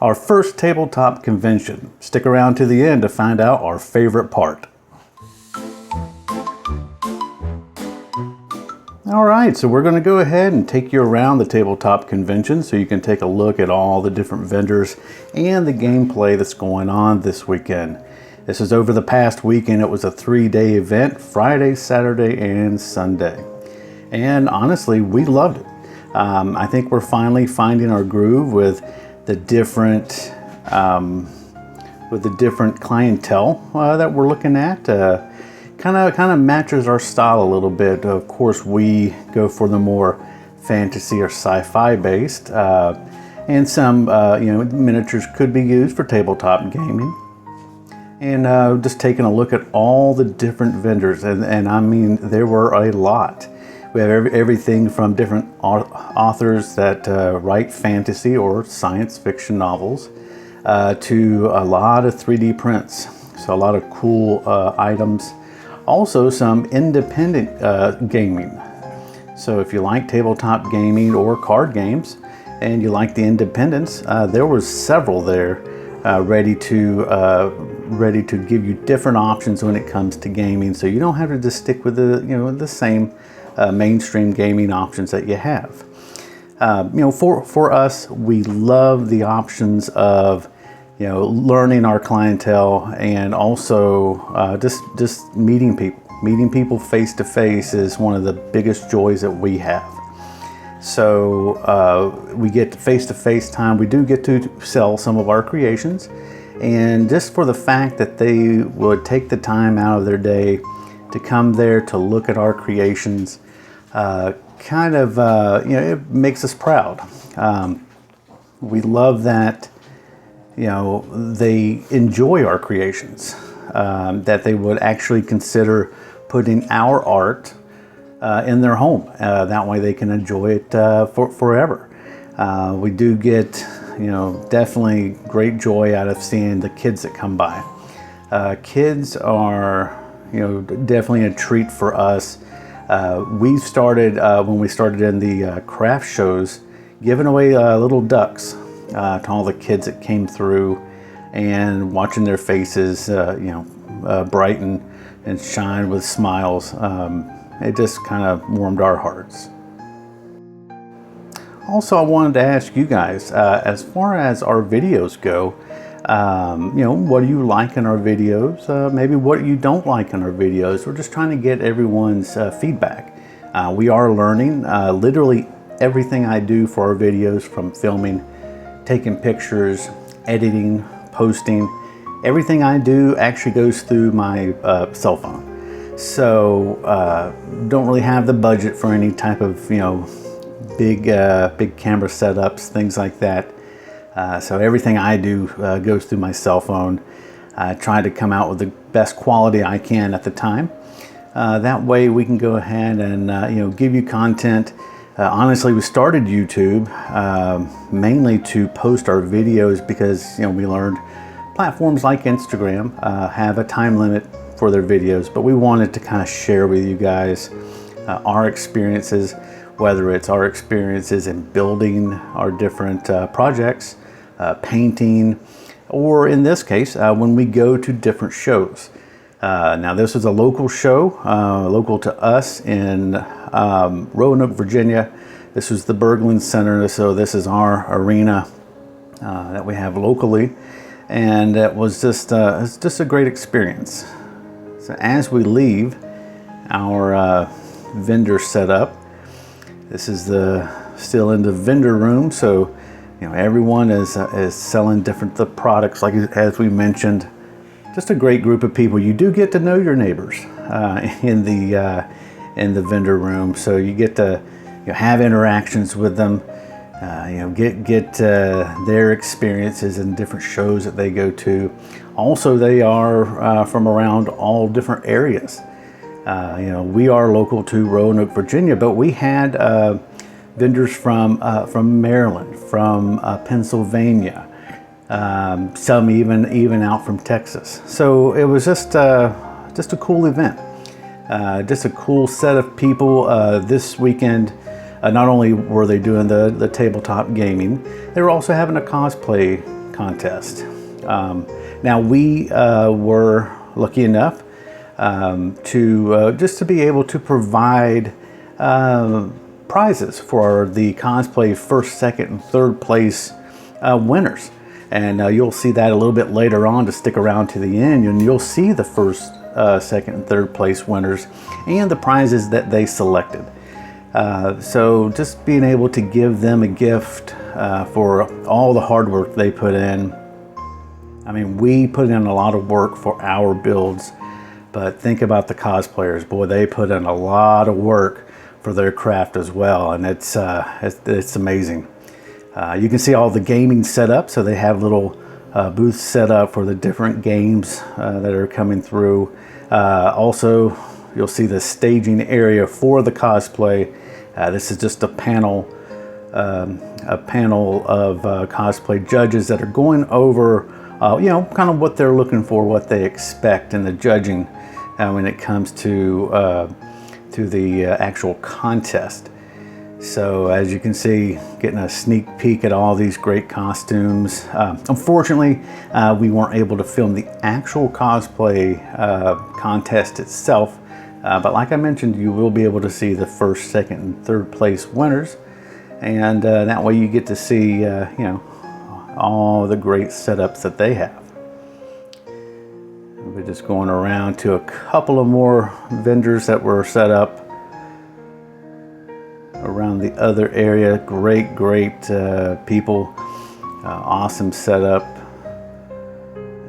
our first tabletop convention. Stick around to the end to find out our favorite part. All right, so we're going to go ahead and take you around the tabletop convention so you can take a look at all the different vendors and the gameplay that's going on this weekend. This is over the past weekend. It was a 3-day event, Friday, Saturday, and Sunday. And honestly, we loved it. I think we're finally finding our groove with the different clientele that we're looking at. Kind of matches our style a little bit. Of course, we go for the more fantasy or sci-fi based, and some miniatures could be used for tabletop gaming. And just taking a look at all the different vendors, and I mean there were a lot. We have everything from different authors that write fantasy or science fiction novels to a lot of 3D prints. So a lot of cool items. Also some independent gaming. So if you like tabletop gaming or card games and you like the independents, there was several there ready to give you different options when it comes to gaming. So you don't have to just stick with the same mainstream gaming options that you have. For us, we love the options of learning our clientele, and also just meeting people. Meeting people face to face is one of the biggest joys that we have. So we get face to face time. We do get to sell some of our creations, and just for the fact that they would take the time out of their day to come there to look at our creations, it makes us proud. We love that they enjoy our creations, that they would actually consider putting our art in their home. That way they can enjoy it forever. We do get definitely great joy out of seeing the kids that come by. Kids are definitely a treat for us. We started when we started in the craft shows, giving away little ducks to all the kids that came through, and watching their faces brighten and shine with smiles. It just kind of warmed our hearts. Also, I wanted to ask you guys, as far as our videos go, what do you like in our videos? Maybe what you don't like in our videos. We're just trying to get everyone's feedback. We are learning. Literally everything I do for our videos, from filming, taking pictures, editing, posting, everything I do actually goes through my cell phone. So don't really have the budget for any type of big camera setups, things like that. So everything I do goes through my cell phone. I try to come out with the best quality I can at the time. That way we can go ahead and give you content. Honestly, we started YouTube mainly to post our videos because we learned platforms like Instagram have a time limit for their videos, but we wanted to kind of share with you guys our experiences, whether it's our experiences in building our different projects, painting, or in this case, when we go to different shows. Now this is a local show, local to us in Roanoke, Virginia. This is the Berglund Center, so this is our arena that we have locally, and it was just a great experience. So as we leave our vendor setup, this is still in the vendor room, so everyone is selling different products, like as we mentioned. Just a great group of people. You do get to know your neighbors in the vendor room, so you get to have interactions with them, get their experiences in different shows that they go to. Also, they are from around all different areas. We are local to Roanoke, Virginia, but we had vendors from Maryland, from Pennsylvania, some even out from Texas. So it was just a cool event, just a cool set of people. This weekend, not only were they doing the tabletop gaming, they were also having a cosplay contest. Now we were lucky enough to just to be able to provide prizes for the cosplay first, second, and third place winners. And you'll see that a little bit later on. To stick around to the end, and you'll see the first, second, and third place winners and the prizes that they selected. So just being able to give them a gift for all the hard work they put in. I mean, we put in a lot of work for our builds, but think about the cosplayers. Boy, they put in a lot of work for their craft as well, and it's amazing. You can see all the gaming set up, so they have little booths set up for the different games that are coming through. Also, you'll see the staging area for the cosplay. This is just a panel of cosplay judges that are going over, you know, kind of what they're looking for, what they expect in the judging when it comes to the actual contest. So as you can see, getting a sneak peek at all these great costumes. Unfortunately, we weren't able to film the actual cosplay contest itself, but like I mentioned, you will be able to see the first, second, and third place winners, and that way you get to see you know, all the great setups that they have. We're just going around to a couple of more vendors that were set up around the other area. Great people, awesome setup,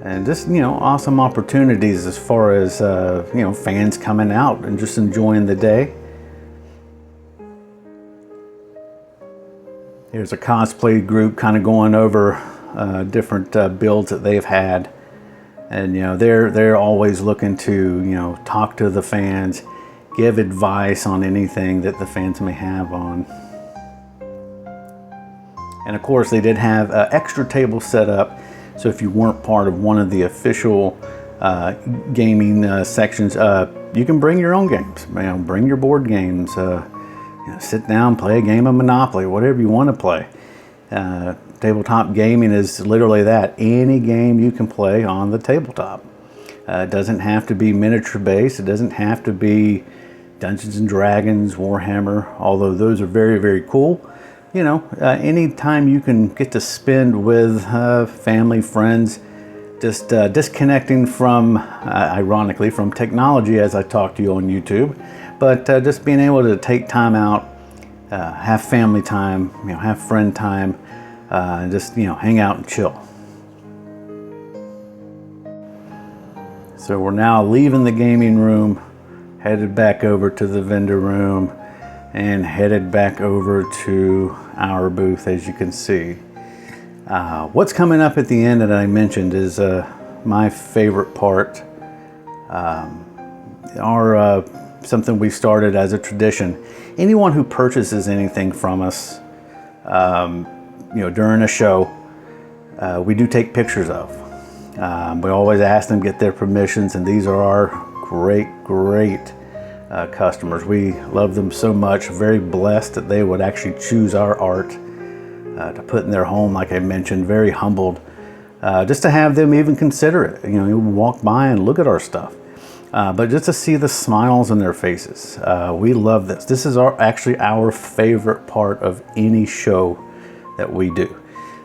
and just, you know, awesome opportunities as far as you know, fans coming out and just enjoying the day. Here's a cosplay group kind of going over different builds that they've had, and you know, they're always looking to, you know, talk to the fans, give advice on anything that the fans may have on. And of course, they did have extra tables set up, so if you weren't part of one of the official gaming sections, you can bring your own games. You know, bring your board games. You know, sit down, play a game of Monopoly, whatever you want to play. Tabletop gaming is literally that. Any game you can play on the tabletop. It doesn't have to be miniature based. It doesn't have to be Dungeons and Dragons, Warhammer, although those are very cool. You know, anytime you can get to spend with family, friends, just disconnecting from, ironically, from technology as I talk to you on YouTube, but just being able to take time out, have family time, you know, have friend time, and just, you know, hang out and chill. So we're now leaving the gaming room, headed back over to the vendor room, and headed back over to our booth. As you can see, what's coming up at the end that I mentioned is my favorite part. Something we started as a tradition. Anyone who purchases anything from us, you know, during a show, we do take pictures of. We always ask them, get their permissions, and these are our great customers. We love them so much. Very blessed that they would actually choose our art to put in their home. Like I mentioned, very humbled just to have them even consider it. You know, you walk by and look at our stuff, but just to see the smiles on their faces. We love this. This is actually our favorite part of any show that we do.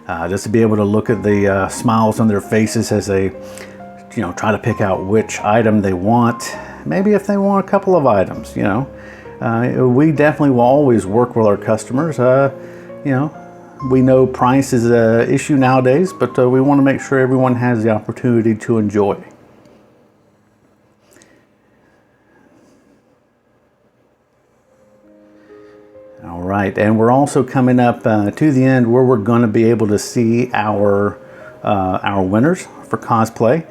Just to be able to look at the smiles on their faces as they, you know, try to pick out which item they want. Maybe if they want a couple of items, you know. We definitely will always work with our customers. You know, we know price is an issue nowadays, but we want to make sure everyone has the opportunity to enjoy. All right, and we're also coming up to the end where we're going to be able to see our winners for cosplay.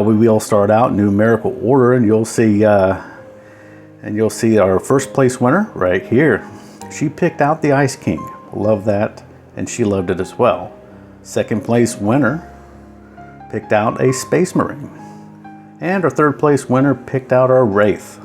We will start out in numerical order, and you'll see our first place winner right here. She picked out the Ice King. Love that, and she loved it as well. Second place winner picked out a Space Marine, and our third place winner picked out our Wraith.